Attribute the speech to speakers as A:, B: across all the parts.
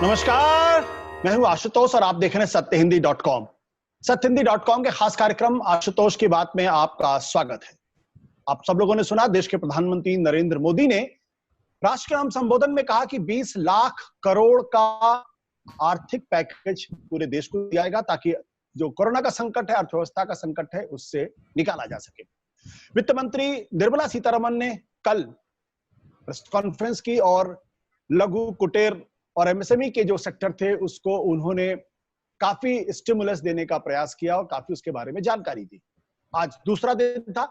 A: नमस्कार, मैं हूं आशुतोष और आप देख रहे हैं सत्यहिंदी.com। सत्यहिंदी.com के खास कार्यक्रम आशुतोष की बात में आपका स्वागत है। आप सब लोगों ने सुना, देश के प्रधानमंत्री नरेंद्र मोदी ने राष्ट्र के नाम संबोधन में कहा कि 20 लाख करोड़ का आर्थिक पैकेज पूरे देश को दिया जाएगा ताकि जो कोरोना का संकट है, अर्थव्यवस्था का संकट है, उससे निकाला जा सके। वित्त मंत्री निर्मला सीतारमण ने कल प्रेस कॉन्फ्रेंस की और लघु, कुटीर और एमएसएमई के जो सेक्टर थे उसको उन्होंने काफी स्टिमुलस देने का प्रयास किया और काफी उसके बारे में जानकारी दी। आज दूसरा दिन था।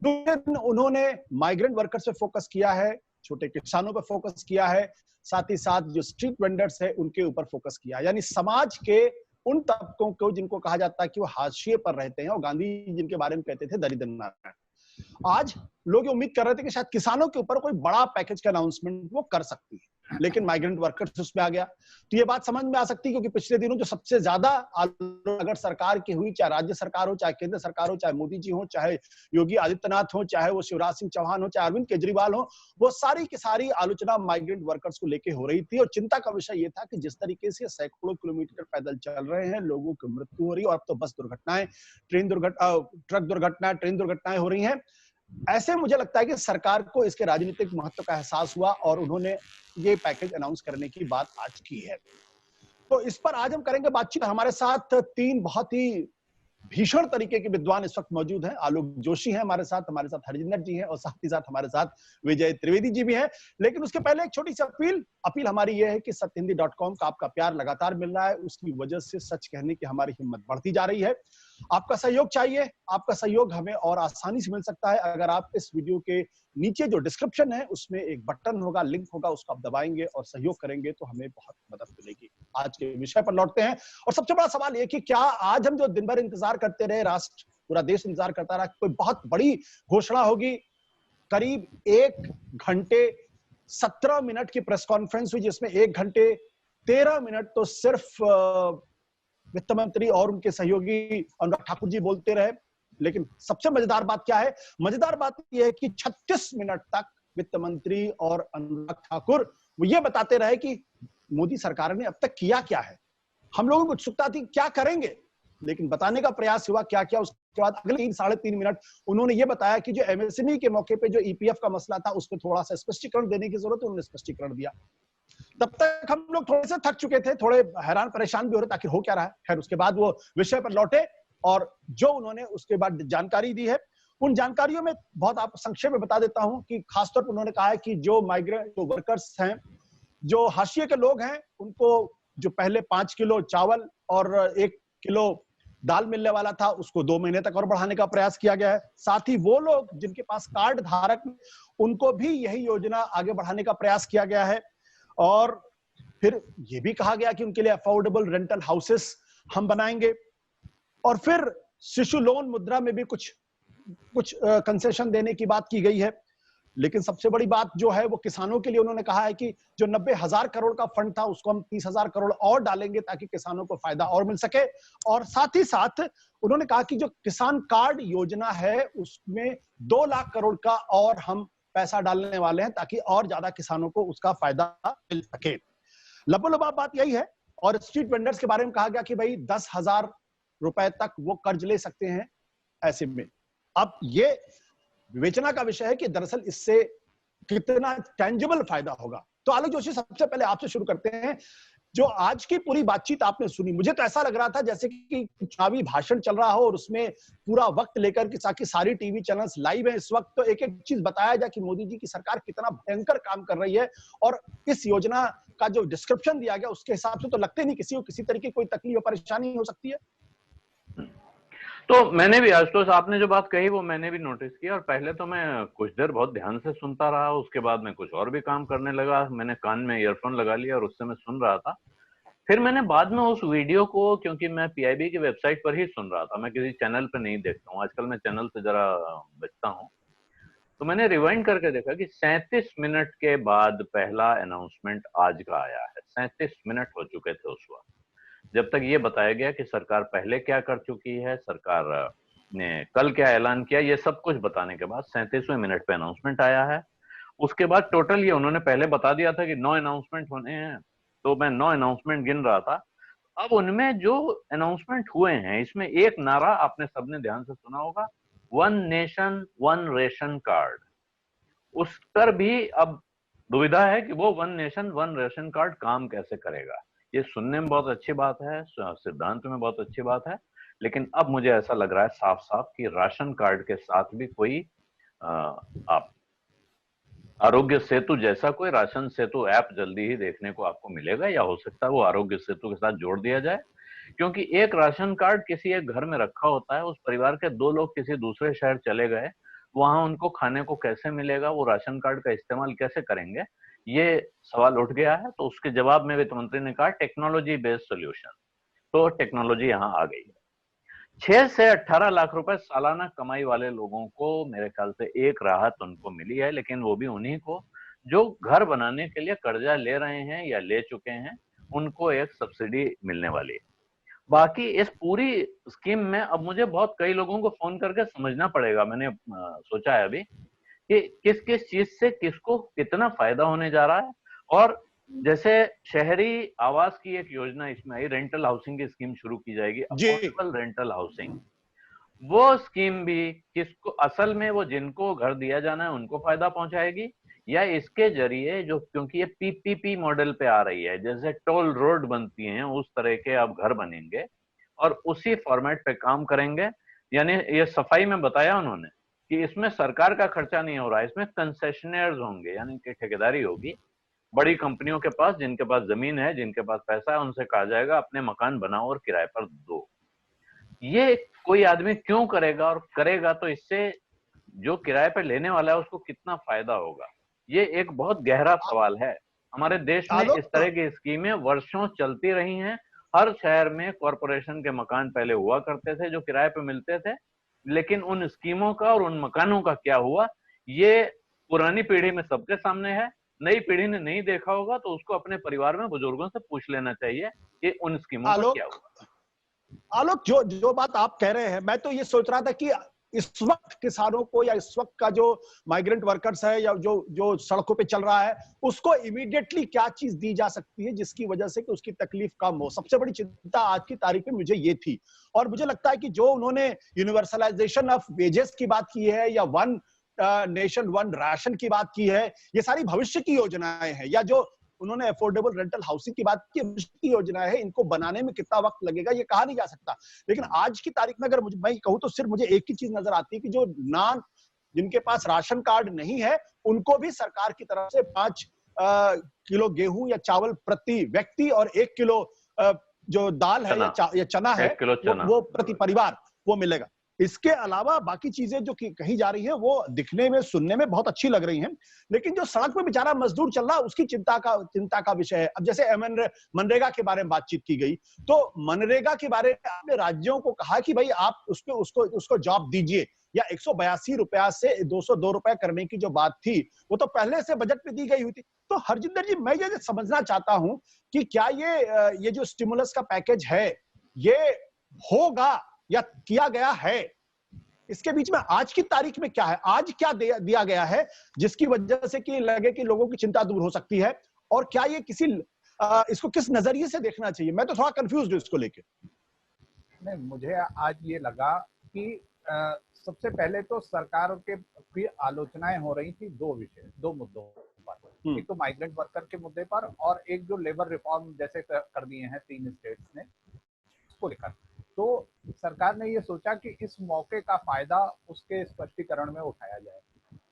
A: दूसरे दिन उन्होंने माइग्रेंट वर्कर्स पे फोकस किया है, छोटे किसानों पर फोकस किया है, साथ ही साथ जो स्ट्रीट वेंडर्स है उनके ऊपर फोकस किया, यानी समाज के उन तबकों को जिनको कहा जाता है कि वो हाशिए पर रहते हैं और गांधी जिनके बारे में कहते थे दरिद्र नारायण। आज लोग उम्मीद कर रहे थे कि शायद किसानों के ऊपर कोई बड़ा पैकेज का अनाउंसमेंट वो कर सकती है, लेकिन माइग्रेंट वर्कर्स उसमें आ गया। तो ये बात समझ में आ सकती है क्योंकि पिछले दिनों जो सबसे ज्यादा आलोचना अगर सरकार की हुई, चाहे राज्य सरकार हो, चाहे केंद्र सरकार हो, चाहे मोदी जी हो, चाहे योगी आदित्यनाथ हो, चाहे वो शिवराज सिंह चौहान हो, चाहे अरविंद केजरीवाल हो, वो सारी की सारी आलोचना माइग्रेंट वर्कर्स को लेकर हो रही थी। और चिंता का विषय ये था कि जिस तरीके से सैकड़ों किलोमीटर पैदल चल रहे हैं, लोगों की मृत्यु हो रही है और अब तो बस दुर्घटनाएं, ट्रक दुर्घटनाएं, ट्रेन दुर्घटनाएं हो रही हैं, ऐसे मुझे लगता है कि सरकार को इसके राजनीतिक महत्व का एहसास हुआ और उन्होंने ये पैकेज अनाउंस करने की बात आज की है। तो इस पर आज हम करेंगे बातचीत। हमारे साथ तीन बहुत ही भीषण तरीके के विद्वान इस वक्त मौजूद हैं। आलोक जोशी हैं हमारे साथ हरजिंदर जी हैं और साथ ही साथ हमारे साथ विजय त्रिवेदी जी भी हैं। लेकिन उसके पहले एक छोटी सी अपील हमारी ये है कि सत्यहिंदी.com का आपका प्यार लगातार मिल रहा है, उसकी वजह से सच कहने की हमारी हिम्मत बढ़ती जा रही है। आपका सहयोग चाहिए। आपका सहयोग हमें और आसानी से मिल सकता है अगर आप इस वीडियो के नीचे जो डिस्क्रिप्शन है उसमें एक बटन होगा, लिंक होगा, उसको आप दबाएंगे और सहयोग करेंगे तो हमें बहुत मदद मिलेगी। आज के विषय पर लौटते हैं और सबसे बड़ा सवाल ये कि क्या आज हम जो दिन भर इंतजार करते रहे, राष्ट्र, पूरा देश इंतजार करता रहा, कोई बहुत बड़ी घोषणा होगी। करीब 1 घंटे 17 मिनट की प्रेस कॉन्फ्रेंस हुई जिसमें 1 घंटे 13 मिनट तो सिर्फ वित्त मंत्री और उनके सहयोगी अनुराग ठाकुर जी बोलते रहे। लेकिन सबसे मजेदार बात क्या है? मजेदार बात यह है कि 36 मिनट तक वित्त मंत्री और अनुराग ठाकुर वो ये बताते रहे कि मोदी सरकार ने अब तक किया क्या है। हम लोगों को उत्सुकता थी क्या करेंगे, लेकिन बताने का प्रयास हुआ क्या क्या। उसके बाद अगले 3-3.5 मिनट उन्होंने ये बताया कि जो एमएसएमई के मौके पे जो ईपीएफ का मसला था उस पर थोड़ा सा स्पष्टीकरण देने की जरूरत है, उन्होंने स्पष्टीकरण दिया। तब तक हम लोग थोड़े से थक चुके थे, थोड़े हैरान परेशान भी हो रहे थे आखिर हो क्या रहा है। खैर उसके बाद वो विषय पर लौटे और जो उन्होंने उसके बाद जानकारी दी है उन जानकारियों में बहुत आप संक्षेप में बता देता हूं कि खासतौर पर उन्होंने कहा है कि जो माइग्रेंट वर्कर्स हैं, जो हाशिए के लोग हैं, उनको जो पहले 5 किलो चावल और 1 किलो दाल मिलने वाला था उसको 2 महीने तक और बढ़ाने का प्रयास किया गया है। साथ ही वो लोग जिनके पास कार्ड धारक, उनको भी यही योजना आगे बढ़ाने का प्रयास किया गया है। और फिर यह भी कहा गया कि उनके लिए अफोर्डेबल रेंटल हाउसेस हम बनाएंगे और फिर शिशु लोन मुद्रा में भी कुछ कंसेशन देने की बात की गई है। लेकिन सबसे बड़ी बात जो है वो किसानों के लिए उन्होंने कहा है कि जो 90,000 करोड़ का फंड था उसको हम 30,000 करोड़ और डालेंगे ताकि किसानों को फायदा और मिल सके। और साथ ही साथ उन्होंने कहा कि जो किसान कार्ड योजना है उसमें 2 लाख करोड़ का और हम पैसा डालने वाले हैं ताकि और ज्यादा किसानों को उसका फायदा मिल सके। लबोलबाब बात यही है। और स्ट्रीट वेंडर्स के बारे में कहा गया कि भाई 10,000 रुपए तक वो कर्ज ले सकते हैं। ऐसे में अब ये विवेचना का विषय है कि दरअसल इससे कितना टेंजिबल फायदा होगा। तो आलोक जोशी, सबसे पहले आपसे शुरू करते हैं। जो आज की पूरी बातचीत आपने सुनी, मुझे तो ऐसा लग रहा था जैसे कि चुनावी भाषण चल रहा हो और उसमें पूरा वक्त लेकर के ताकि सारी टीवी चैनल्स लाइव है इस वक्त, तो एक एक चीज बताया जाए कि मोदी जी की सरकार कितना भयंकर काम कर रही है। और इस योजना का जो डिस्क्रिप्शन दिया गया उसके हिसाब से तो लगते नहीं किसी को किसी तरीके की कोई तकलीफ या परेशानी हो सकती है।
B: तो मैंने भी, आशुतोष आपने जो बात कही वो मैंने भी नोटिस की और पहले तो मैं कुछ देर बहुत ध्यान से सुनता रहा, उसके बाद मैं कुछ और भी काम करने लगा। मैंने कान में ईयरफोन लगा लिया और उससे मैं सुन रहा था। फिर मैंने बाद में उस वीडियो को, क्योंकि मैं पीआईबी की वेबसाइट पर ही सुन रहा था, मैं किसी चैनल पे नहीं देखता हूँ आजकल, मैं चैनल से जरा बचता हूँ, तो मैंने रिवाइंड करके देखा कि 37 मिनट के बाद पहला अनाउंसमेंट आज का आया है। 37 मिनट हो चुके थे उस वक्त, जब तक ये बताया गया कि सरकार पहले क्या कर चुकी है, सरकार ने कल क्या ऐलान किया, ये सब कुछ बताने के बाद 37वें मिनट पे अनाउंसमेंट आया है। उसके बाद टोटल ये उन्होंने पहले बता दिया था कि 9 अनाउंसमेंट होने हैं, तो मैं 9 अनाउंसमेंट गिन रहा था। अब उनमें जो अनाउंसमेंट हुए हैं, इसमें एक नारा आपने सबने ध्यान से सुना होगा, one nation one ration card. उस पर भी अब दुविधा है कि वो one nation one ration card काम कैसे करेगा। ये सुनने में बहुत अच्छी बात है, सिद्धांत में बहुत अच्छी बात है, लेकिन अब मुझे ऐसा लग रहा है साफ साफ कि राशन कार्ड के साथ भी कोई आप आरोग्य सेतु जैसा कोई राशन सेतु ऐप जल्दी ही देखने को आपको मिलेगा, या हो सकता है वो आरोग्य सेतु के साथ जोड़ दिया जाए। क्योंकि एक राशन कार्ड किसी एक घर में रखा होता है, उस परिवार के 2 लोग किसी दूसरे शहर चले गए, वहां उनको खाने को कैसे मिलेगा, वो राशन कार्ड का इस्तेमाल कैसे करेंगे, ये सवाल उठ गया है। तो उसके जवाब में वित्त मंत्री ने कहा टेक्नोलॉजी बेस्ड सोल्यूशन। तो टेक्नोलॉजी यहाँ आ गई है। 6 से 18 लाख रुपए सालाना कमाई वाले लोगों को मेरे ख्याल से एक राहत उनको मिली है, लेकिन वो भी उन्हीं को जो घर बनाने के लिए कर्जा ले रहे हैं या ले चुके हैं, उनको एक सब्सिडी मिलने वाली है। बाकी इस पूरी स्कीम में अब मुझे बहुत कई लोगों को फोन करके समझना पड़ेगा, मैंने सोचा है अभी, कि किस किस चीज से किसको कितना फायदा होने जा रहा है। और जैसे शहरी आवास की एक योजना इसमें आई, रेंटल हाउसिंग की स्कीम शुरू की जाएगी,
A: जी।
B: Affordable rental housing. वो स्कीम भी किसको, असल में वो जिनको घर दिया जाना है उनको फायदा पहुंचाएगी, या इसके जरिए जो, क्योंकि ये पीपीपी मॉडल पे आ रही है, जैसे टोल रोड बनती हैं उस तरह के अब घर बनेंगे और उसी फॉर्मेट पे काम करेंगे। यानी ये सफाई में बताया उन्होंने कि इसमें सरकार का खर्चा नहीं हो रहा है, इसमें कंसेशनर्स होंगे, यानी कि ठेकेदारी होगी बड़ी कंपनियों के पास, जिनके पास जमीन है, जिनके पास पैसा है, उनसे कहा जाएगा अपने मकान बनाओ और किराए पर दो। ये कोई आदमी क्यों करेगा, और करेगा तो इससे जो किराए पे लेने वाला है उसको कितना फायदा होगा, ये एक बहुत गहरा सवाल है। हमारे देश में इस
A: आलोक,
B: तरह की स्कीमें वर्षों चलती रही हैं। हर शहर में कॉरपोरेशन के मकान पहले हुआ करते थे जो किराए पे मिलते थे, लेकिन उन स्कीमों का और उन मकानों का क्या हुआ, ये पुरानी पीढ़ी में सबके सामने है। नई पीढ़ी ने नहीं देखा होगा तो उसको अपने परिवार में बुजुर्गों से पूछ लेना चाहिए कि उन स्कीमों का क्या
A: आलोक,
B: हुआ।
A: आलोक, जो जो बात आप कह रहे हैं, मैं तो ये सोच रहा था कि इस वक्त किसानों को, या इस वक्त का जो माइग्रेंट वर्कर्स है, या जो जो सड़कों पे चल रहा है, उसको इमीडिएटली क्या चीज दी जा सकती है जिसकी वजह से कि उसकी तकलीफ कम हो। सबसे बड़ी चिंता आज की तारीख में मुझे ये थी। और मुझे लगता है कि जो उन्होंने यूनिवर्सलाइजेशन ऑफ वेजेस की बात की है, या वन नेशन वन राशन की बात की है, ये सारी भविष्य की योजनाएं हैं। या जो उन्होंने अफोर्डेबल रेंटल हाउसिंग की बात की, भविष्य की योजना है, इनको बनाने में कितना वक्त लगेगा ये कहा नहीं जा सकता। लेकिन आज की तारीख में अगर मैं कहूं तो सिर्फ मुझे एक ही चीज नजर आती है कि जो नान जिनके पास राशन कार्ड नहीं है, उनको भी सरकार की तरफ से 5 किलो गेहूं या चावल प्रति व्यक्ति और 1 किलो जो दाल है या चना है,
B: 1 किलो चना
A: वो प्रति परिवार वो मिलेगा। इसके अलावा बाकी चीजें जो कही जा रही हैं वो दिखने में, सुनने में बहुत अच्छी लग रही हैं, लेकिन जो सड़क पे बेचारा मजदूर चल रहा है उसकी चिंता का विषय है। अब जैसे मनरेगा के बारे में बातचीत की गई, तो मनरेगा के बारे में आपने राज्यों को कहा कि भाई आप उसको जॉब दीजिए, या 182 रुपया से 202 रुपया करने की जो बात थी वो तो पहले से बजट में दी गई हुई थी। तो हरजिंदर जी, मैं ये समझना चाहता हूं कि क्या ये जो स्टिमुलस का पैकेज है, ये होगा या किया गया है, इसके बीच में आज की तारीख में क्या है, आज क्या दिया गया है जिसकी वजह से कि लगे कि लोगों की चिंता दूर हो सकती है, और क्या ये इसको किस नजरिए से देखना चाहिए? मैं तो थोड़ा कंफ्यूज हूं इसको लेके।
C: नहीं, मुझे आज ये लगा कि सबसे पहले तो सरकार की आलोचनाएं हो रही थी दो मुद्दों पर। एक तो माइग्रेंट वर्कर के मुद्दे पर, और एक जो लेबर रिफॉर्म जैसे कर दिए हैं 3 स्टेट्स ने, उसको लेकर। तो सरकार ने ये सोचा कि इस मौके का फायदा उसके स्पष्टीकरण में उठाया जाए।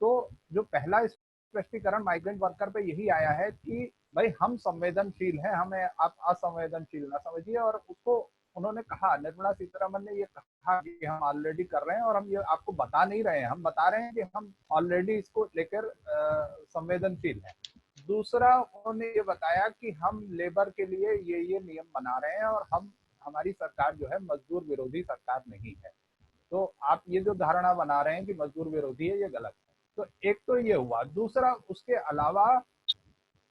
C: तो जो पहला स्पष्टीकरण माइग्रेंट वर्कर पे यही आया है कि भाई हम संवेदनशील हैं, हमें आप असंवेदनशील ना समझिए। और उसको उन्होंने कहा, निर्मला सीतारमण ने ये कहा कि हम ऑलरेडी कर रहे हैं और हम ये आपको बता नहीं रहे हैं, हम बता रहे हैं कि हम ऑलरेडी इसको लेकर संवेदनशील हैं। दूसरा, उन्होंने ये बताया कि हम लेबर के लिए ये नियम बना रहे हैं और हमारी सरकार जो है मजदूर विरोधी सरकार नहीं है। तो आप ये जो धारणा बना रहे हैं कि मजदूर विरोधी है, ये गलत है। तो एक तो ये हुआ। दूसरा, उसके अलावा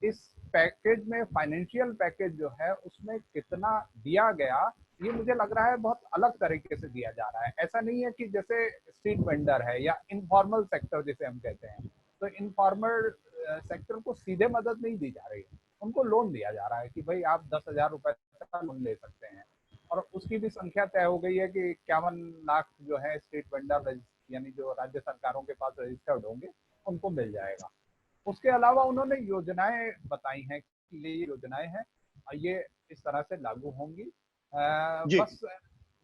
C: इस पैकेज में फाइनेंशियल पैकेज जो है उसमें कितना दिया गया, ये मुझे लग रहा है बहुत अलग तरीके से दिया जा रहा है। ऐसा नहीं है कि जैसे स्ट्रीट वेंडर है या इनफॉर्मल सेक्टर जिसे हम कहते हैं, तो इनफॉर्मल सेक्टर को सीधे मदद नहीं दी जा रही है। उनको लोन दिया जा रहा है कि भाई आप 10,000 रुपए का लोन ले सकते हैं। और उसकी भी संख्या तय हो गई है कि 51 लाख जो है स्टेट वेंडर यानी जो राज्य सरकारों के पास रजिस्टर्ड होंगे उनको मिल जाएगा। उसके अलावा उन्होंने योजनाएं बताई हैं कि ये योजनाएं हैं और ये इस तरह से लागू होंगी। बस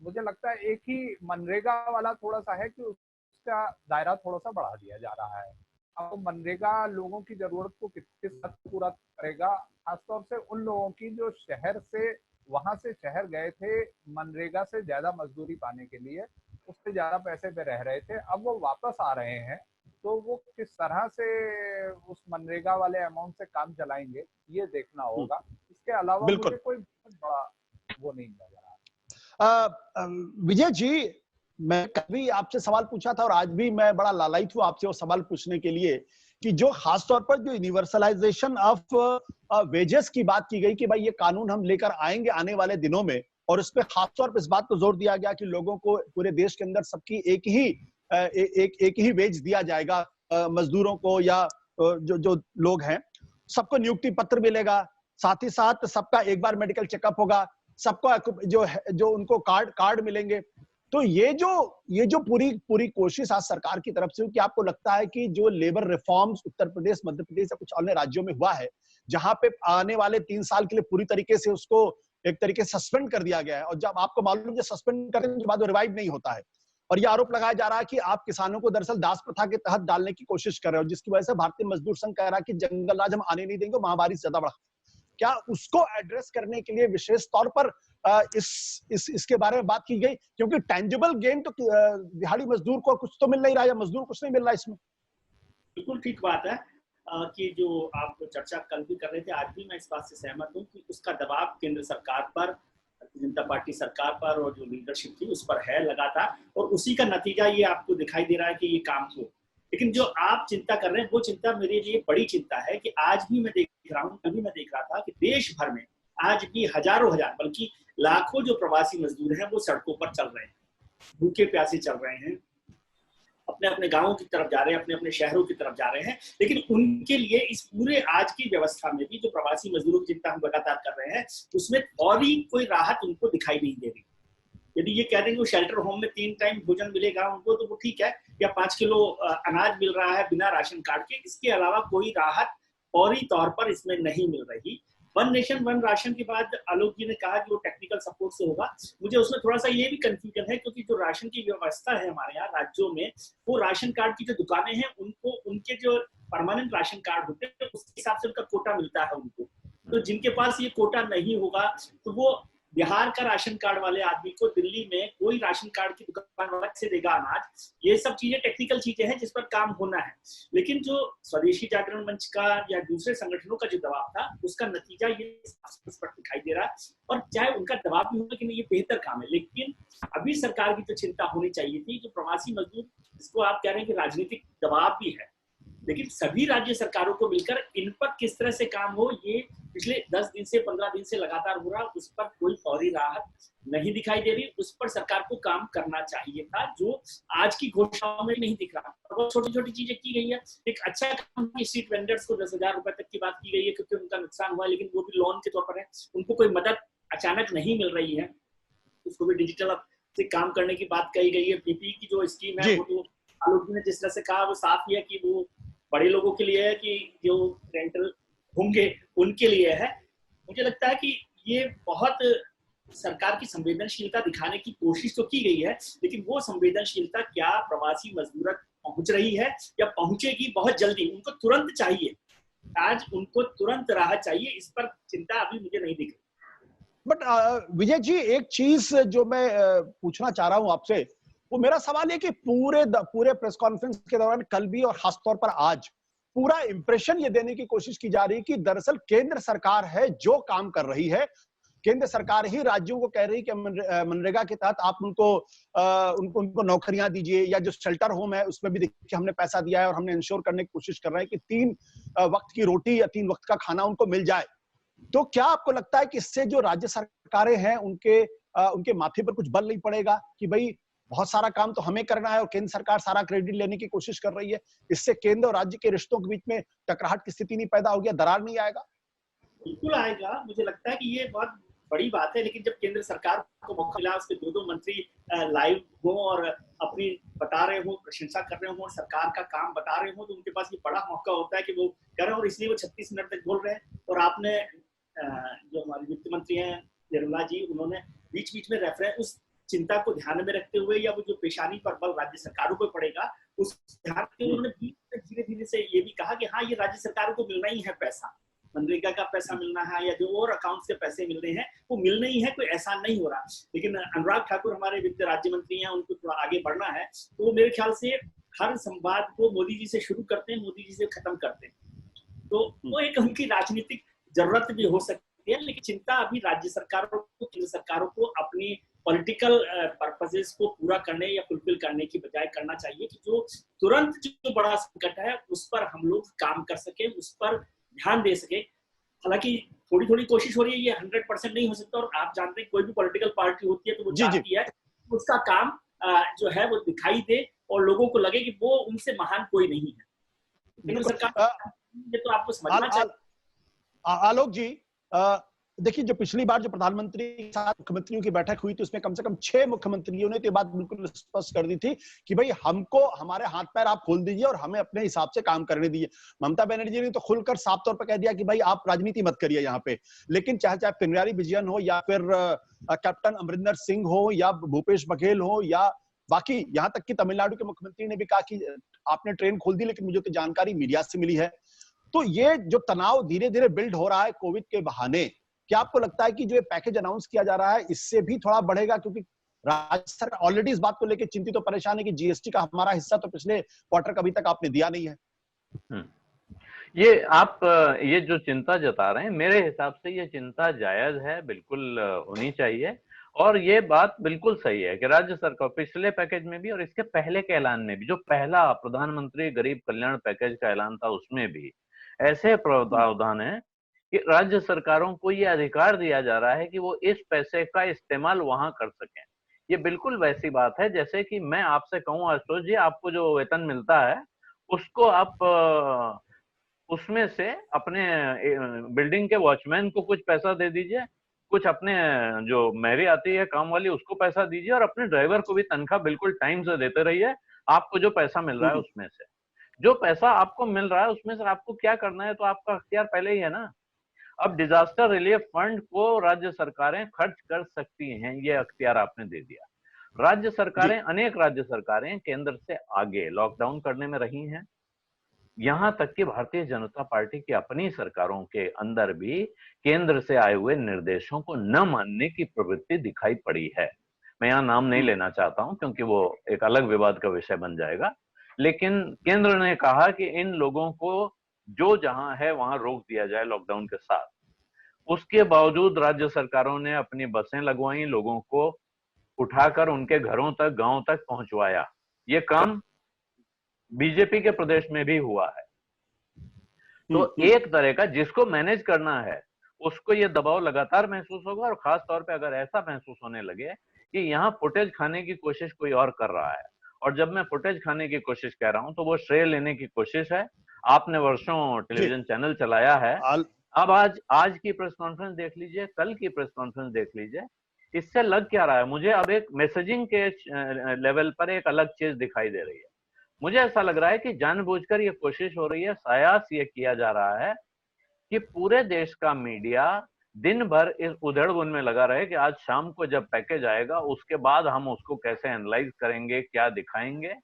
C: मुझे लगता है एक ही मनरेगा वाला थोड़ा सा है कि उसका दायरा थोड़ा सा बढ़ा दिया जा रहा है। अब मनरेगा लोगों की जरूरत को किस हद तक पूरा करेगा, खासतौर से उन लोगों की जो शहर से वहां से शहर गए थे मनरेगा से ज्यादा मजदूरी पाने के लिए, उससे ज्यादा पैसे पे रह रहे थे, अब वो वापस आ रहे हैं तो वो किस तरह से उस मनरेगा वाले अमाउंट से काम चलाएंगे ये देखना होगा। इसके अलावा मुझे कोई बहुत बड़ा वो नहीं नजर आ रहा।
A: विजय जी, मैं कभी आपसे सवाल पूछा था और आज भी मैं बड़ा लालायित हूं आपसे वो सवाल पूछने के लिए कि जो खासतौर पर जो यूनिवर्सलाइजेशन ऑफ वेजेस की बात की गई कि भाई ये कानून हम लेकर आएंगे आने वाले दिनों में, और उस पर खासतौर पर इस बात पर जोर दिया गया कि लोगों को पूरे देश के अंदर सबकी एक ही वेज दिया जाएगा, मजदूरों को या जो लोग हैं सबको नियुक्ति पत्र मिलेगा, साथ ही साथ सबका एक बार मेडिकल चेकअप होगा, सबको जो उनको कार्ड मिलेंगे। तो ये जो पूरी कोशिश आज सरकार की तरफ से, कि आपको लगता है कि जो लेबर रिफॉर्म्स उत्तर प्रदेश, मध्य प्रदेश या कुछ अन्य राज्यों में हुआ है, जहां पे आने वाले 3 साल के लिए पूरी तरीके से उसको एक तरीके से सस्पेंड कर दिया गया है, और जब आपको मालूम है सस्पेंड करने के बाद वो रिवाइव नहीं होता है, और ये आरोप लगाया जा रहा है कि आप किसानों को दरअसल दास प्रथा के तहत डालने की कोशिश कर रहे हो, जिसकी वजह से भारतीय मजदूर संघ कह रहा है कि जंगल राज हम आने नहीं देंगे, महामारी से ज्यादा बड़ा। क्या उसको एड्रेस करने के लिए विशेष तौर पर इसके बारे में बात की गई? क्योंकि टेंजिबल गेन तो दिहाड़ी मजदूर को कुछ तो मिल नहीं रहा, या मजदूर कुछ नहीं मिल रहा इसमें।
D: बिल्कुल ठीक बात है कि जो आप चर्चा कल भी कर रहे थे, आज भी मैं इस बात से सहमत हूँ कि उसका दबाव केंद्र सरकार पर, भारतीय जनता पार्टी सरकार पर और जो लीडरशिप थी उस पर है लगातार, और उसी का नतीजा ये आपको दिखाई दे रहा है कि ये काम हो। लेकिन जो आप चिंता कर रहे हैं वो चिंता मेरे लिए बड़ी चिंता है कि आज भी मैं देख रहा हूँ, कल भी मैं देख रहा था कि देश भर में आज भी हजारों हजार बल्कि लाखों जो प्रवासी मजदूर हैं वो सड़कों पर चल रहे हैं, भूखे प्यासे चल रहे हैं, अपने अपने गांवों की तरफ जा रहे हैं, अपने अपने शहरों की तरफ जा रहे हैं। लेकिन उनके लिए इस पूरे आज की व्यवस्था में भी जो प्रवासी मजदूरों की चिंता हम लगातार कर रहे हैं, उसमें फौरी कोई राहत उनको दिखाई नहीं दे रही। यदि ये कह देंगे वो शेल्टर होम में 3 टाइम भोजन मिलेगा उनको तो वो ठीक है, या 5 किलो अनाज मिल रहा है बिना राशन कार्ड के, इसके अलावा कोई राहत फौरी तौर पर इसमें नहीं मिल रही। वन नेशन वन राशन के बाद आलोक जी ने कहा कि वो टेक्निकल सपोर्ट से होगा। मुझे उसमें थोड़ा सा ये भी कंफ्यूजन है, क्योंकि जो राशन की व्यवस्था है हमारे यहाँ राज्यों में, वो राशन कार्ड की जो दुकानें हैं उनको उनके जो परमानेंट राशन कार्ड होते हैं उसके हिसाब से उनका कोटा मिलता है उनको। तो जिनके पास ये कोटा नहीं होगा तो वो बिहार का राशन कार्ड वाले आदमी को दिल्ली में कोई राशन कार्ड की दुकान अलग से देगा अनाज। ये सब चीजें टेक्निकल चीजें हैं जिस पर काम होना है। लेकिन जो स्वदेशी जागरण मंच का या दूसरे संगठनों का जो दबाव था उसका नतीजा ये इस पर दिखाई दे रहा है। और चाहे उनका दबाव भी होगा कि नहीं, ये बेहतर काम है, लेकिन अभी सरकार की जो चिंता होनी चाहिए थी, जो प्रवासी मजदूर जिसको आप कह रहे हैं कि राजनीतिक दबाव भी है, लेकिन सभी राज्य सरकारों को मिलकर इन पर किस तरह से काम हो, ये पिछले 10 दिन से 15 दिन से लगातार हो रहा, उस पर कोई फौरी राहत नहीं दिखाई दे रही। उस पर सरकार को काम करना चाहिए था, जो आज की घोषणाओं में नहीं दिख रहा। बहुत छोटी छोटी चीजें की गई है। एक अच्छा काम स्ट्रीट वेंडर्स को 10,000 रुपए तक की बात की गई है, क्योंकि उनका नुकसान हुआ, लेकिन वो भी लोन के तौर पर है, उनको कोई मदद अचानक नहीं मिल रही है। उसको भी डिजिटल से काम करने की बात कही गई है। पीपीई की जो स्कीम है वो तो आलोक जी ने जिस तरह से कहा वो साफ ही है कि वो बड़े लोगों के लिए है, कि जो रेंटल होंगे उनके लिए है। मुझे लगता है कि ये बहुत सरकार की संवेदनशीलता दिखाने की कोशिश तो की गई है, लेकिन वो संवेदनशीलता क्या प्रवासी मजदूर तक पहुंच रही है या पहुंचेगी बहुत जल्दी? उनको तुरंत चाहिए, आज उनको तुरंत राहत चाहिए, इस पर चिंता अभी मुझे नहीं दिख रही।
A: बट विजय जी, एक चीज जो मैं पूछना चाह रहा हूं आपसे, वो मेरा सवाल है कि पूरे प्रेस कॉन्फ्रेंस के दौरान कल भी और खासतौर पर आज पूरा इंप्रेशन ये देने की कोशिश की जा रही है कि दरअसल केंद्र सरकार है जो काम कर रही है, केंद्र सरकार ही राज्यों को कह रही है कि मनरेगा के तहत आप उनको नौकरियां दीजिए, या जो शेल्टर होम है उसमें भी देखिए हमने पैसा दिया है और हमने इंश्योर करने की कोशिश कर रहे हैं कि 3 वक्त की रोटी या 3 वक्त का खाना उनको मिल जाए। तो क्या आपको लगता है कि इससे जो राज्य सरकारें हैं उनके माथे पर कुछ बल नहीं पड़ेगा कि भाई बहुत सारा काम तो हमें करना है और केंद्र सरकार सारा क्रेडिट लेने की कोशिश कर रही है? इससे केंद्र और राज्य के रिश्तों के बीच में टकराहट की स्थिति नहीं पैदा होगी, दरार नहीं आएगा?
D: बिल्कुल आएगा। मुझे लगता है कि ये बहुत बड़ी बात है, लेकिन जब केंद्र सरकार को मौका मिला, उसके दो मंत्री लाइव हो और अपनी बता रहे हो, प्रशंसा कर रहे हो और सरकार का काम बता रहे हो, तो उनके पास ये बड़ा मौका होता है कि वो कर रहे हो, और इसलिए वो 36 मिनट तक बोल रहे हैं। और आपने जो हमारे वित्त मंत्री हैं निर्मला जी, उन्होंने बीच बीच में रेफरेंस उस चिंता को ध्यान में रखते हुए, या वो जो पेशानी पर बल राज्य सरकारों पर पड़ेगा उस ध्यान में उन्होंने धीरे धीरे से ये भी कहा कि हाँ, ये राज्य सरकारों को मिलना ही है पैसा, मनरेगा का पैसा मिलना है या जो और अकाउंट्स के पैसे मिल रहे हैं वो मिलने ही है, कोई ऐसा नहीं हो रहा। लेकिन अनुराग ठाकुर हमारे वित्त राज्य मंत्री हैं, उनको थोड़ा आगे बढ़ना है, तो मेरे ख्याल से हर संवाद को मोदी जी से शुरू करते हैं, मोदी जी से खत्म करते हैं। तो वो एक उनकी राजनीतिक जरूरत भी हो सकती है, लेकिन चिंता अभी राज्य सरकारों को, केंद्र सरकारों को अपनी पॉलिटिकल पर्पसेस को पूरा करने या फुलफिल करने की बजाय करना चाहिए कि जो तुरंत जो बड़ा संकट है उस पर हम लोग काम कर सके, उस पर ध्यान दे सके। हालांकि थोड़ी थोड़ी कोशिश हो रही है, ये 100% नहीं हो सकता, और आप जानते हैं कोई भी पॉलिटिकल पार्टी होती है तो वो चाहती है उसका काम जो है वो दिखाई दे और लोगों को लगे कि वो उनसे महान कोई नहीं है। केंद्र सरकार ये तो आपको समझना चाहिए।
A: आलोक जी, देखिए, जो पिछली बार जो प्रधानमंत्री के साथ मुख्यमंत्रियों की बैठक हुई थी उसमें कम से कम 6 मुख्यमंत्रियों ने तो ये बात बिल्कुल स्पष्ट कर दी थी कि भाई हमको हमारे हाथ पैर आप खोल दीजिए और हमें अपने हिसाब से काम करने दीजिए। ममता बनर्जी ने तो खुलकर साफ तौर पर कह दिया कि भाई आप राजनीति मत करिए यहाँ पे। लेकिन चाहे पिनराई विजयन हो या फिर कैप्टन अमरिंदर सिंह हो या भूपेश बघेल हो या बाकी, यहाँ तक कि तमिलनाडु के मुख्यमंत्री ने भी कहा कि आपने ट्रेन खोल दी, लेकिन मुझे तो जानकारी मीडिया से मिली है। तो ये जो तनाव धीरे धीरे बिल्ड हो रहा है कोविड के बहाने, क्या आपको लगता है कि जो ये पैकेज अनाउंस किया जा रहा है इससे भी थोड़ा बढ़ेगा? क्योंकि राज्य सरकार ऑलरेडी इस बात को लेकर चिंतित और परेशान है कि जीएसटी का हमारा हिस्सा तो पिछले क्वार्टर का अभी तक आपने दिया नहीं है।
B: ये आप ये जो चिंता जता रहे हैं, मेरे हिसाब से ये चिंता जायज है, बिल्कुल होनी चाहिए। और ये बात बिल्कुल सही है कि राज्य सरकार पिछले पैकेज में भी और इसके पहले के ऐलान में भी, जो पहला प्रधानमंत्री गरीब कल्याण पैकेज का ऐलान था उसमें भी ऐसे प्रावधान है कि राज्य सरकारों को ये अधिकार दिया जा रहा है कि वो इस पैसे का इस्तेमाल वहां कर सकें। ये बिल्कुल वैसी बात है जैसे कि मैं आपसे कहूं आशुतोष जी, आपको जो वेतन मिलता है उसको आप उसमें से अपने बिल्डिंग के वॉचमैन को कुछ पैसा दे दीजिए, कुछ अपने जो मेरी आती है काम वाली उसको पैसा दीजिए, और अपने ड्राइवर को भी तनख्वाह बिल्कुल टाइम से देते रहिए। आपको जो पैसा मिल रहा है उसमें से, जो पैसा आपको मिल रहा है उसमें से आपको क्या करना है तो आपका अख्तियार पहले ही है ना। अब डिजास्टर रिलीफ फंड को राज्य सरकारें खर्च कर सकती हैं, ये अख्तियार आपने दे दिया। राज्य सरकारें, अनेक राज्य सरकारें केंद्र से आगे लॉकडाउन करने में रही हैं। यहां तक कि भारतीय जनता पार्टी की अपनी सरकारों के अंदर भी केंद्र से आए हुए निर्देशों को न मानने की प्रवृत्ति दिखाई पड़ी है। मैं यहां नाम नहीं लेना चाहता हूं क्योंकि वो एक अलग विवाद का विषय बन जाएगा, लेकिन केंद्र ने कहा कि इन लोगों को जो जहां है वहां रोक दिया जाए लॉकडाउन के साथ। उसके बावजूद राज्य सरकारों ने अपनी बसें लगवाई, लोगों को उठाकर उनके घरों तक, गांव तक पहुंचवाया। ये काम बीजेपी के प्रदेश में भी हुआ है। तो एक तरह का जिसको मैनेज करना है उसको ये दबाव लगातार महसूस होगा, और खास तौर पे अगर ऐसा महसूस होने लगे कि यहाँ फुटेज खाने की कोशिश कोई और कर रहा है, और जब मैं फुटेज खाने की कोशिश कह रहा हूं तो वो श्रेय लेने की कोशिश है। आपने वर्षों टेलीविजन चैनल चलाया है, अब आज की प्रेस कॉन्फ्रेंस देख लीजिए, कल की प्रेस कॉन्फ्रेंस देख लीजिए, इससे लग क्या रहा है? मुझे अब एक मैसेजिंग के लेवल पर एक अलग चीज दिखाई दे रही है। मुझे ऐसा लग रहा है कि जानबूझकर ये कोशिश हो रही है, सायास ये किया जा रहा है कि पूरे देश का मीडिया दिन भर इस उधेड़-बुन में लगा रहे कि आज शाम को जब पैकेज आएगा उसके बाद हम उसको कैसे एनालाइज करेंगे, क्या दिखाएंगे।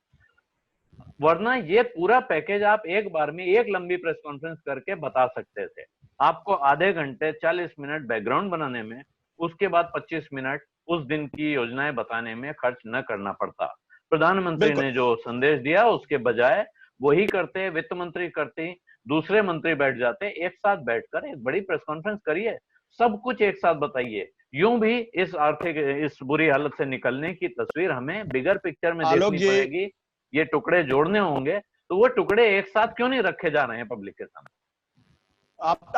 B: वरना ये पूरा पैकेज आप एक बार में एक लंबी प्रेस कॉन्फ्रेंस करके बता सकते थे। आपको आधे घंटे 40 मिनट बैकग्राउंड बनाने में, उसके बाद 25 मिनट उस दिन की योजनाएं बताने में खर्च न करना पड़ता। प्रधानमंत्री ने जो संदेश दिया उसके बजाय वही करते, वित्त मंत्री करते, दूसरे मंत्री बैठ जाते, एक साथ बैठकर एक बड़ी प्रेस कॉन्फ्रेंस करिए, सब कुछ एक साथ बताइए। यूं भी इस बुरी हालत से निकलने की तस्वीर हमें बिगर पिक्चर में देखनी पड़ेगी। ये टुकड़े जोड़ने होंगे, तो वो टुकड़े एक साथ क्यों नहीं रखे जा रहे हैं पब्लिक के सामने?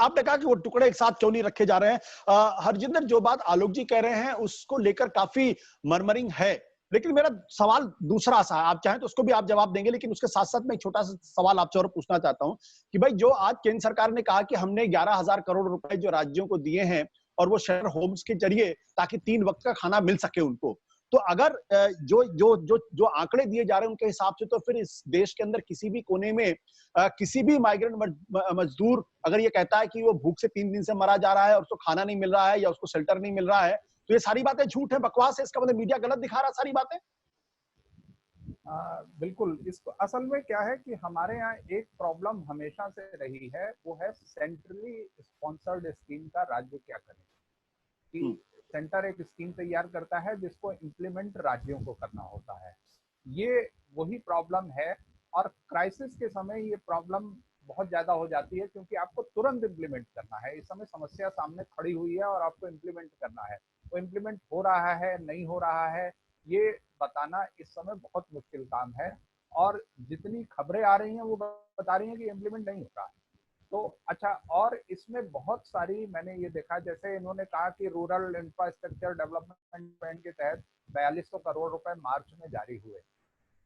A: आपने कहा कि वो टुकड़े एक साथ क्यों नहीं रखे जा रहे हैं। हरजिंदर, जो बात आलोक जी कह रहे हैं उसको लेकर काफी मरमरिंग है, लेकिन मेरा सवाल दूसरा सा है, आप चाहें तो उसको भी आप जवाब देंगे, लेकिन उसके साथ साथ मैं एक छोटा सा सवाल आपसे और पूछना चाहता हूं कि भाई जो आज केंद्र सरकार ने कहा कि हमने 11,000 करोड़ रुपए जो राज्यों को दिए हैं और वो शेयर होम्स के जरिए ताकि 3 वक्त का खाना मिल सके उनको, तो अगर जो जो जो जो आंकड़े दिए जा रहे हैं उनके हिसाब से, तो फिर इस देश के अंदर किसी भी कोने में किसी भी माइग्रेंट मजदूर अगर ये कहता है कि वो भूख से 3 दिन से मरा जा रहा है और उसको खाना नहीं मिल रहा है या उसको शेल्टर नहीं मिल रहा है, तो ये सारी बातें झूठ है, बकवास है, इसका मतलब मीडिया गलत दिखा रहा है सारी बातें।
C: बिल्कुल। इसको असल में क्या है कि हमारे यहाँ एक प्रॉब्लम हमेशा से रही है, वो है सेंट्रली स्पॉन्सर्ड स्कीम का राज्य क्या करें। कि सेंटर एक स्कीम तैयार करता है जिसको इम्प्लीमेंट राज्यों को करना होता है, ये वही प्रॉब्लम है। और क्राइसिस के समय ये प्रॉब्लम बहुत ज्यादा हो जाती है, क्योंकि आपको तुरंत इम्प्लीमेंट करना है। इस समय समस्या सामने खड़ी हुई है और आपको इम्प्लीमेंट करना है। वो इम्प्लीमेंट हो रहा है नहीं हो रहा है ये बताना इस समय बहुत मुश्किल काम है। और जितनी खबरें आ रही हैं वो बता रही हैं कि इम्प्लीमेंट नहीं हो रहा है। तो अच्छा, और इसमें बहुत सारी मैंने ये देखा, जैसे इन्होंने कहा कि रूरल इंफ्रास्ट्रक्चर डेवलपमेंट प्लान के तहत 4200 करोड़ रुपए मार्च में जारी हुए।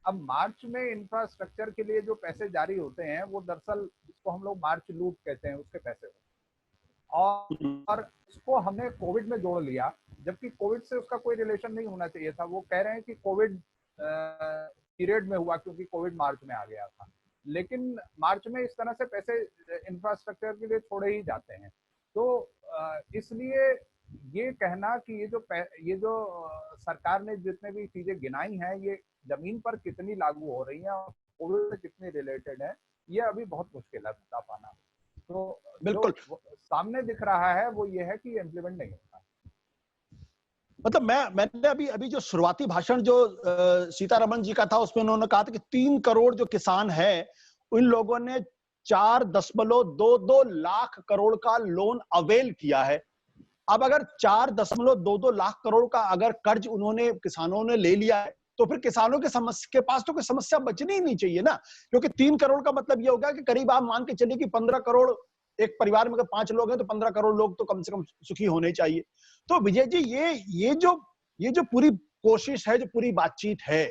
C: अब मार्च में इंफ्रास्ट्रक्चर के लिए जो पैसे जारी होते हैं वो दरअसल जिसको हम लोग मार्च लूट कहते हैं उसके पैसे होते हैं, और उसको हमने कोविड में जोड़ लिया, जबकि कोविड से उसका कोई रिलेशन नहीं होना चाहिए था। वो कह रहे हैं कि कोविड पीरियड में हुआ क्योंकि कोविड मार्च में आ गया था, लेकिन मार्च में इस तरह से पैसे इंफ्रास्ट्रक्चर के लिए छोड़े ही जाते हैं। तो इसलिए ये कहना कि ये जो सरकार ने जितने भी चीजें गिनाई हैं ये जमीन पर कितनी लागू हो रही हैं और कोविड से कितनी रिलेटेड है, ये अभी बहुत मुश्किल है बता पाना। तो
A: बिल्कुल
C: जो सामने दिख रहा है वो ये है कि ये इम्प्लीमेंट नहीं होता।
A: मतलब मैंने अभी जो शुरुआती भाषण जो सीतारमण जी का था उसमें उन्होंने कहा था कि 3 करोड़ जो किसान है उन लोगों ने 4.22 लाख करोड़ का लोन अवेल किया है। अब अगर 4.22 लाख करोड़ का अगर कर्ज उन्होंने किसानों ने ले लिया है तो फिर किसानों के पास तो कोई समस्या बचनी ही नहीं चाहिए ना, क्योंकि 3 करोड़ का मतलब ये होगा कि करीब आप मान के चलिए कि 15 करोड़ एक परिवार में अगर 5 लोग हैं तो 15 करोड़ लोग तो कम से कम सुखी होने चाहिए। तो विजय जी ये जो पूरी कोशिश है, जो पूरी बातचीत है,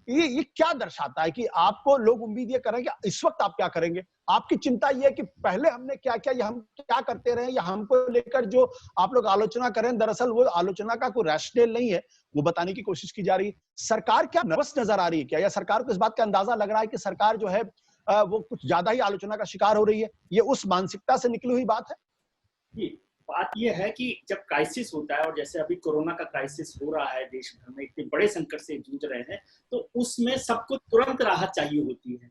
A: ये क्या दर्शाता है कि आपको लोग उम्मीद ये करें कि इस वक्त आप क्या करेंगे? आपकी चिंता ये है कि पहले हमने क्या किया या हम क्या करते रहे, या हमको लेकर जो आप लोग आलोचना करें दरअसल वो आलोचना का कोई रैशनल नहीं है, वो बताने की कोशिश की जा रही है। सरकार क्या नर्वस नजर आ रही है क्या, या सरकार को इस बात का अंदाजा लग रहा है कि सरकार जो है वो कुछ ज्यादा ही आलोचना का शिकार हो रही है? ये उस मानसिकता से निकली हुई बात है?
D: बात यह है कि जब क्राइसिस होता है और जैसे अभी कोरोना का क्राइसिस हो रहा है, देश भर में इतने बड़े संकट से जूझ रहे हैं, तो उसमें सबको तुरंत राहत चाहिए होती है।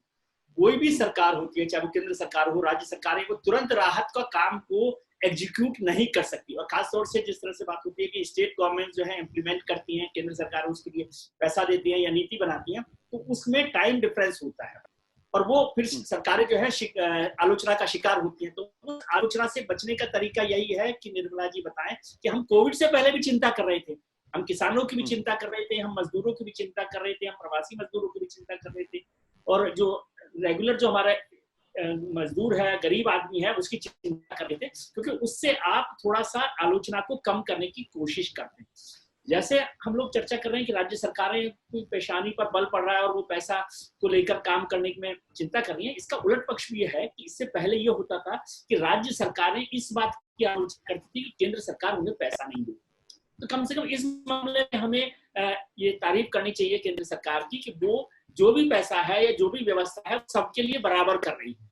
D: कोई भी सरकार होती है, चाहे वो केंद्र सरकार हो, राज्य सरकार है, वो तुरंत राहत का काम को एग्जीक्यूट नहीं कर सकती। और खासतौर से जिस तरह से बात होती है कि स्टेट गवर्नमेंट जो है इम्प्लीमेंट करती हैं, केंद्र सरकार उसके लिए पैसा देती है या नीति बनाती है, तो उसमें टाइम डिफरेंस होता है और वो फिर सरकारें जो है आलोचना का शिकार होती हैं। तो उस आलोचना से बचने का तरीका यही है कि निर्मला जी बताएं कि हम कोविड से पहले भी चिंता कर रहे थे, हम किसानों की भी चिंता कर रहे थे, हम मजदूरों की भी चिंता कर रहे थे, हम प्रवासी मजदूरों की भी चिंता कर रहे थे, और जो रेगुलर जो हमारे मजदूर है, गरीब आदमी है, उसकी चिंता कर रहे थे, क्योंकि उससे आप थोड़ा सा आलोचना को कम करने की कोशिश करते हैं। जैसे हम लोग चर्चा कर रहे हैं कि राज्य सरकारें की पेशानी पर बल पड़ रहा है और वो पैसा को लेकर काम करने में चिंता कर रही है, इसका उलट पक्ष भी है कि इससे पहले ये होता था कि राज्य सरकारें इस बात की आलोचना करती थी कि केंद्र सरकार उन्हें पैसा नहीं दे। तो कम से कम इस मामले में हमें ये तारीफ करनी चाहिए केंद्र सरकार की कि वो जो भी पैसा है या जो भी व्यवस्था है सबके लिए बराबर कर रही है।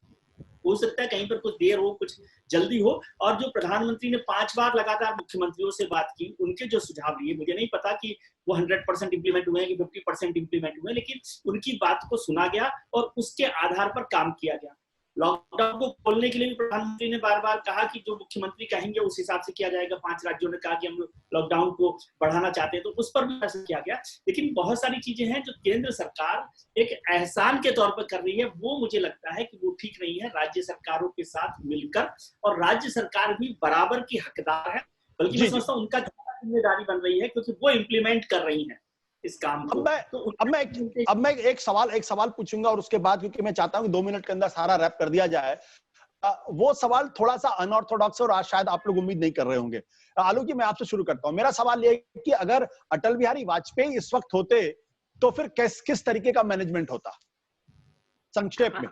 D: हो सकता है कहीं पर कुछ देर हो, कुछ जल्दी हो, और जो प्रधानमंत्री ने 5 बार लगातार मुख्यमंत्रियों से बात की, उनके जो सुझाव लिए, मुझे नहीं पता कि वो 100% इंप्लीमेंट हुए हैं कि 50% इंप्लीमेंट हुए, लेकिन उनकी बात को सुना गया और उसके आधार पर काम किया गया। लॉकडाउन को खोलने के लिए भी प्रधानमंत्री ने बार बार कहा कि जो मुख्यमंत्री कहेंगे उस हिसाब से किया जाएगा। 5 राज्यों ने कहा कि हम लॉकडाउन को बढ़ाना चाहते हैं, तो उस पर भी फैसला किया गया। लेकिन बहुत सारी चीजें हैं जो केंद्र सरकार एक एहसान के तौर पर कर रही है, वो मुझे लगता है कि वो ठीक नहीं है। राज्य सरकारों के साथ मिलकर, और राज्य सरकार भी बराबर की हकदार है, बल्कि मैं समझता हूँ उनका जिम्मेदारी बन रही है क्योंकि वो इम्प्लीमेंट कर रही है इस काम को।
A: अब मैं एक सवाल पूछूंगा और उसके बाद, क्योंकि मैं चाहता हूं कि 2 मिनट के अंदर सारा रैप कर दिया जाए। वो सवाल थोड़ा सा अनऑर्थोडॉक्स और आज शायद आप लोग उम्मीद नहीं कर रहे होंगे। आलोक जी, मैं आपसे शुरू करता हूं। मेरा सवाल ये है कि अगर अटल बिहारी वाजपेयी इस वक्त होते तो फिर किस तरीके का मैनेजमेंट होता, संक्षेप में?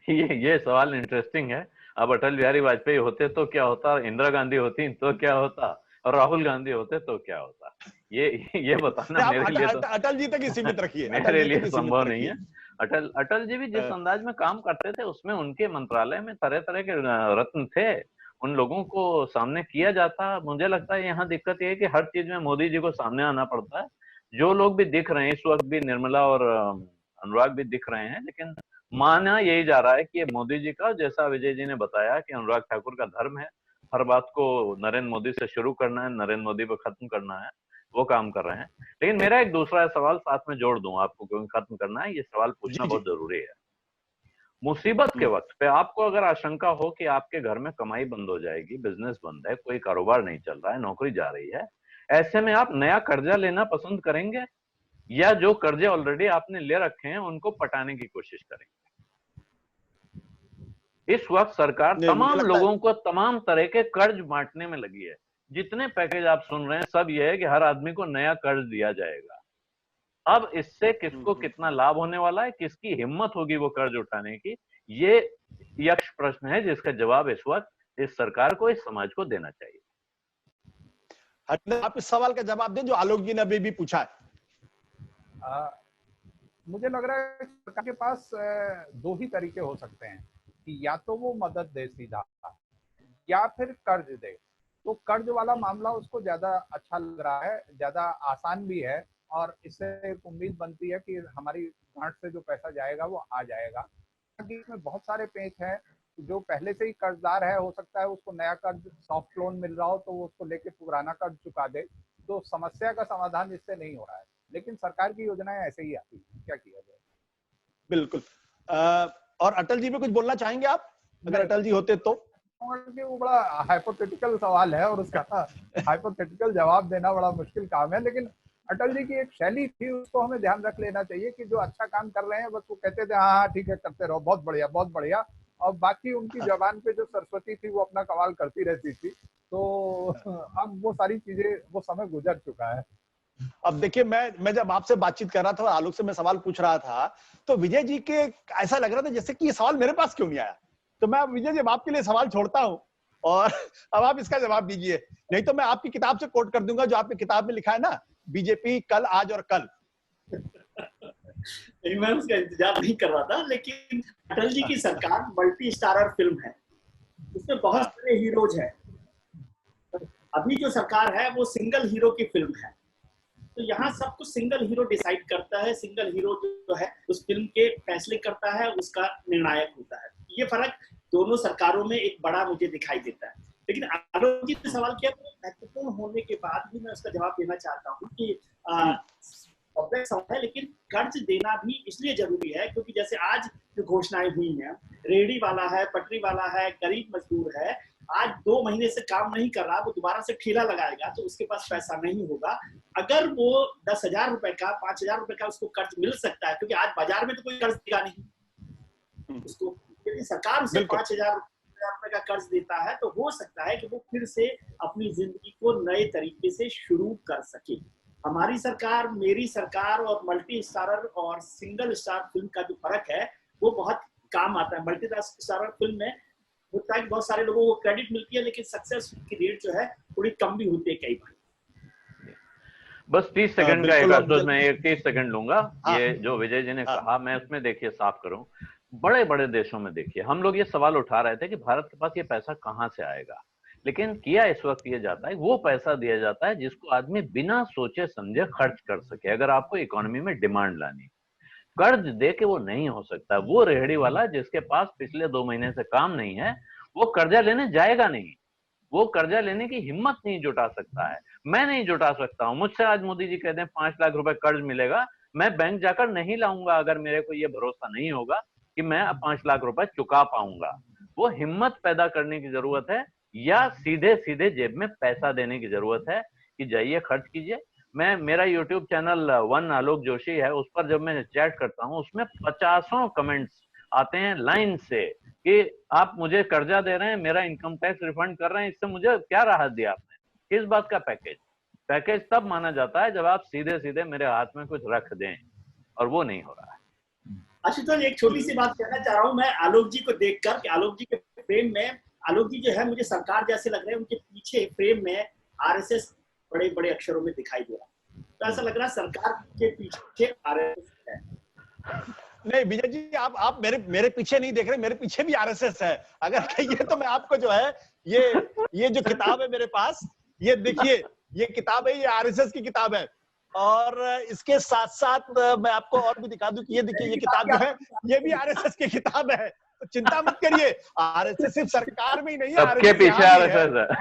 B: ये सवाल इंटरेस्टिंग है। अब अटल बिहारी वाजपेयी होते तो क्या होता, इंदिरा गांधी होती तो क्या होता, और राहुल गांधी होते तो क्या होता, ये बताना मेरे लिए तो
A: अटल जी तक ही सीमित रखिए,
B: मेरे लिए संभव नहीं है। अटल जी भी जिस अंदाज में काम करते थे उसमें उनके मंत्रालय में तरह तरह के रत्न थे, उन लोगों को सामने किया जाता। मुझे लगता है यहाँ दिक्कत ये है कि हर चीज में मोदी जी को सामने आना पड़ता है। जो लोग भी दिख रहे हैं इस वक्त भी, निर्मला और अनुराग भी दिख रहे हैं, लेकिन माना यही जा रहा है कि ये मोदी जी का, जैसा विजय जी ने बताया कि अनुराग ठाकुर का धर्म है, हर बात को नरेंद्र मोदी से शुरू करना है, नरेंद्र मोदी पर खत्म करना है, वो काम कर रहे हैं। लेकिन मेरा एक दूसरा सवाल साथ में जोड़ दूं आपको, क्योंकि खत्म करना है, ये सवाल पूछना बहुत जरूरी है। मुसीबत के वक्त पे आपको अगर आशंका हो कि आपके घर में कमाई बंद हो जाएगी, बिजनेस बंद है, कोई कारोबार नहीं चल रहा है, नौकरी जा रही है, ऐसे में आप नया कर्जा लेना पसंद करेंगे या जो कर्जे ऑलरेडी आपने ले रखे हैं उनको पटाने की कोशिश करेंगे? इस वक्त सरकार तमाम लोगों को तमाम तरह के कर्ज बांटने में लगी है। जितने पैकेज आप सुन रहे हैं सब यह है कि हर आदमी को नया कर्ज दिया जाएगा। अब इससे किसको कितना लाभ होने वाला है, किसकी हिम्मत होगी वो कर्ज उठाने की, ये यक्ष प्रश्न है जिसका जवाब इस वक्त इस सरकार को, इस समाज को देना चाहिए।
A: आप इस सवाल का जवाब दें जो आलोक जी ने अभी भी पूछा है।
C: मुझे लग रहा है सरकार के पास दो ही तरीके हो सकते हैं कि या तो वो मदद दे सीधा या फिर कर्ज दे। तो कर्ज वाला मामला उसको ज्यादा अच्छा लग रहा है, ज्यादा आसान भी है, और इससे एक उम्मीद बनती है कि हमारी गांठ से जो पैसा जाएगा वो आ जाएगा। इसमें बहुत सारे पेच हैं। जो पहले से ही कर्जदार है, हो सकता है उसको नया कर्ज सॉफ्ट लोन मिल रहा हो तो वो उसको लेके पुराना कर्ज चुका दे, तो समस्या का समाधान इससे नहीं हो रहा है। लेकिन सरकार की योजनाएं ऐसे ही आती है, क्या किया जाए।
A: बिल्कुल। और अटल जी पे कुछ बोलना चाहेंगे आप, अगर अटल जी होते तो?
C: वो बड़ा हाइपोथेटिकल सवाल है और उसका हाइपोथेटिकल जवाब देना बड़ा मुश्किल काम है। लेकिन अटल जी की एक शैली थी, उसको हमें ध्यान रख लेना चाहिए कि जो अच्छा काम कर रहे हैं बस वो कहते थे हाँ ठीक है करते रहो, बहुत बढ़िया बहुत बढ़िया, और बाकी उनकी जबान पे जो सरस्वती थी वो अपना कमाल करती रहती थी। तो अब वो सारी चीजें, वो समय गुजर चुका है।
A: अब देखिए, मैं जब आपसे बातचीत कर रहा था और आलोक से मैं सवाल पूछ रहा था तो विजय जी के ऐसा लग रहा था जैसे कि ये सवाल मेरे पास क्यों नहीं आया। तो मैं विजय जी आपके लिए सवाल छोड़ता हूं और अब आप इसका जवाब दीजिए, नहीं तो मैं आपकी किताब से कोट कर दूंगा जो आपकी किताब में लिखा है ना, बीजेपी कल, आज और कल।
D: मैं उसका इंतजार नहीं कर रहा था, लेकिन अटल जी की सरकार मल्टी स्टारर फिल्म है, उसमें बहुत सारे हीरोज हैं। अभी जो सरकार है वो सिंगल हीरो की फिल्म है, तो यहाँ सब कुछ सिंगल हीरो डिसाइड करता है, सिंगल हीरो जो है उस फिल्म के फैसले करता है, उसका निर्णायक होता है। ये फर्क दोनों सरकारों में एक बड़ा मुझे दिखाई देता है। लेकिन आलोक जी ने सवाल किया, तो महत्वपूर्ण होने के बाद भी मैं उसका जवाब देना चाहता हूँ कि सवाल है, लेकिन कर्ज देना भी इसलिए जरूरी है क्योंकि जैसे आज जो घोषणाएं हुई हैं, रेहड़ी वाला है, पटरी वाला है, गरीब मजदूर है, आज 2 महीने से काम नहीं कर रहा, वो दोबारा से ठेला लगाएगा तो उसके पास पैसा नहीं होगा। अगर वो 10,000 रुपए का, 5,000 रुपए का उसको कर्ज मिल सकता है, क्योंकि आज बाजार में तो कोई कर्ज देगा नहीं उसको, यदि सरकार उसे 5,000 रुपए का कर्ज देता है तो हो सकता है कि वो फिर से अपनी जिंदगी को नए तरीके से शुरू कर सके। हमारी सरकार, मेरी सरकार और मल्टी स्टारर और सिंगल स्टार फिल्म का जो फर्क है वो बहुत काम आता है। मल्टी स्टारर फिल्म में होता है कि बहुत सारे लोगों को क्रेडिट मिलती है, लेकिन सक्सेस की रेट जो है थोड़ी कम भी होती है कई बार।
B: बस 30 सेकंड का एक अफसोस, मैं 30 सेकंड लूंगा। ये जो विजय जी ने कहा, मैं उसमें देखिए साफ करूं, बड़े बड़े देशों में देखिए, हम लोग ये सवाल उठा रहे थे कि भारत के पास ये पैसा कहां से आएगा, लेकिन किया इस वक्त ये जाता है, वो पैसा दिया जाता है जिसको आदमी बिना सोचे समझे खर्च कर सके। अगर आपको इकोनॉमी में डिमांड लानी, कर्ज दे के वो नहीं हो सकता। वो रेहड़ी वाला जिसके पास पिछले 2 महीने से काम नहीं है, वो कर्जा लेने जाएगा नहीं, वो कर्जा लेने की हिम्मत नहीं जुटा सकता है। मैं नहीं जुटा सकता हूं। मुझसे आज मोदी जी कहते हैं 5 लाख रुपए कर्ज मिलेगा, मैं बैंक जाकर नहीं लाऊंगा अगर मेरे को ये भरोसा नहीं होगा कि मैं 5 लाख रुपए चुका पाऊंगा। वो हिम्मत पैदा करने की जरूरत है, या सीधे सीधे जेब में पैसा देने की जरूरत है कि जाइए खर्च कीजिए। मेरा YouTube चैनल वन आलोक जोशी है, उस पर जब मैं चैट करता हूं उसमें 50 कमेंट्स आते हैं लाइन से कि आप मुझे कर्जा दे रहे हैं, मेरा इनकम टैक्स रिफंड कर रहे हैं, इससे मुझे क्या राहत दिया आपने, किस बात का पैकेज? पैकेज तब माना जाता है जब आप सीधे सीधे मेरे हाथ में कुछ रख दें, और वो नहीं हो रहा है।
D: आशुतोष, एक छोटी सी बात कहना चाह रहा हूं मैं आलोक जी को देखकर कि आलोक जी के फ्रेम में, आलोक जी जो है मुझे सरकार जैसे लग रहे हैं, उनके पीछे फ्रेम में आरएसएस बड़े बड़े अक्षरों में दिखाई दे रहा है, तो ऐसा लग रहा है सरकार के पीछे आरएसएस है।
A: नहीं विजय जी, आप मेरे पीछे नहीं देख रहे, मेरे पीछे भी आरएसएस है। अगर कहिए तो मैं आपको जो है ये जो किताब है मेरे पास, ये देखिए, ये किताब है, ये आरएसएस की किताब है। और इसके साथ साथ मैं आपको और भी दिखा दूं कि ये देखिए, ये किताब जो है ये भी आरएसएस की किताब है। तो चिंता मत करिए, आरएसएस सिर्फ सरकार में ही नहीं है,
B: सबके पीछे आरएसएस है,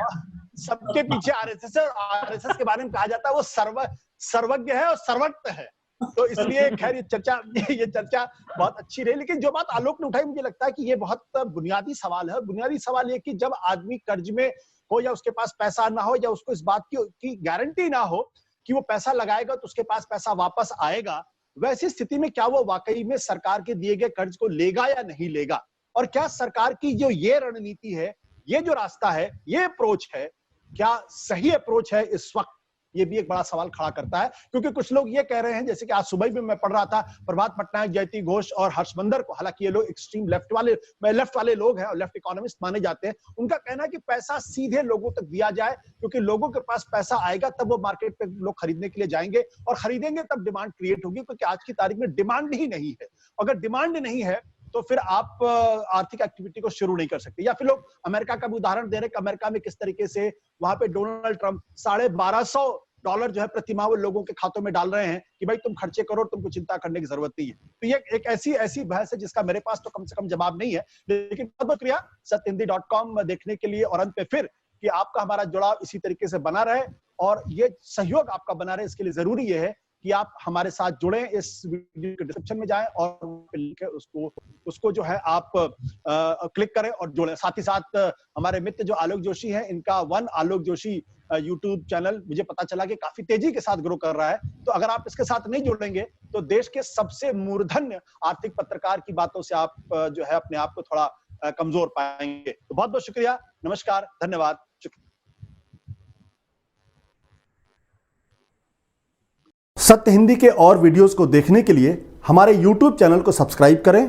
A: सबके पीछे आरएसएस है। आरएसएस के बारे में कहा जाता है वो सर्वज्ञ है और सर्वज्ञ है। तो इसलिए खैर ये चर्चा बहुत अच्छी रही। लेकिन जो बात आलोक ने उठाई, मुझे लगता है कि ये बहुत बुनियादी सवाल है। बुनियादी सवाल ये कि जब आदमी कर्ज में हो या उसके पास पैसा ना हो या उसको इस बात की गारंटी ना हो कि वो पैसा लगाएगा तो उसके पास पैसा वापस आएगा, वैसी स्थिति में क्या वो वाकई में सरकार के दिए गए कर्ज को लेगा या नहीं लेगा? और क्या सरकार की जो ये रणनीति है, ये जो रास्ता है, ये अप्रोच है, क्या सही अप्रोच है इस वक्त? ये भी एक बड़ा सवाल खड़ा करता है। क्योंकि कुछ लोग ये कह रहे हैं, जैसे कि आज सुबह भी मैं पढ़ रहा था, प्रभात पटनायक, जयती घोष और हर्षमंदर को, हालांकि ये लोग एक्सट्रीम लेफ्ट वाले लोग हैं और लेफ्ट इकोनॉमिस्ट माने जाते हैं, उनका कहना है कि पैसा सीधे लोगों तक दिया जाए, क्योंकि लोगों के पास पैसा आएगा तब वो मार्केट पे लोग खरीदने के लिए जाएंगे, और खरीदेंगे तब डिमांड क्रिएट होगी। क्योंकि आज की तारीख में डिमांड ही नहीं है। अगर डिमांड नहीं है तो फिर आप आर्थिक एक्टिविटी को शुरू नहीं कर सकते। या फिर लोग अमेरिका का भी उदाहरण दे रहे हैं कि अमेरिका में किस तरीके से वहां पे डोनाल्ड ट्रंप $1250 जो है प्रतिमाह वो लोगों के खातों में डाल रहे हैं कि भाई तुम खर्चे करो, तुमको चिंता करने की जरूरत नहीं है। तो ये एक ऐसी बहस है जिसका मेरे पास तो कम से कम जवाब नहीं है। लेकिन बहुत बहुत शुक्रिया सत्यहिंदी.com देखने के लिए। और अंत पे फिर कि आपका हमारा जुड़ाव इसी तरीके से बना रहे और ये सहयोग आपका बना रहे, इसके लिए जरूरी ये है कि आप हमारे साथ जुड़ें। इस वीडियो के डिस्क्रिप्शन में जाएं और लिंक है उसको जो है आप क्लिक करें और जुड़ें। साथ ही साथ हमारे मित्र जो आलोक जोशी हैं, इनका वन आलोक जोशी यूट्यूब चैनल मुझे पता चला कि काफी तेजी के साथ ग्रो कर रहा है। तो अगर आप इसके साथ नहीं जुड़ेंगे तो देश के सबसे मूर्धन्य आर्थिक पत्रकार की बातों से आप जो है अपने आप को थोड़ा कमजोर पाएंगे। तो बहुत बहुत शुक्रिया, नमस्कार, धन्यवाद, शुक्रिया। सत्य हिंदी के और वीडियोस को देखने के लिए हमारे YouTube चैनल को सब्सक्राइब करें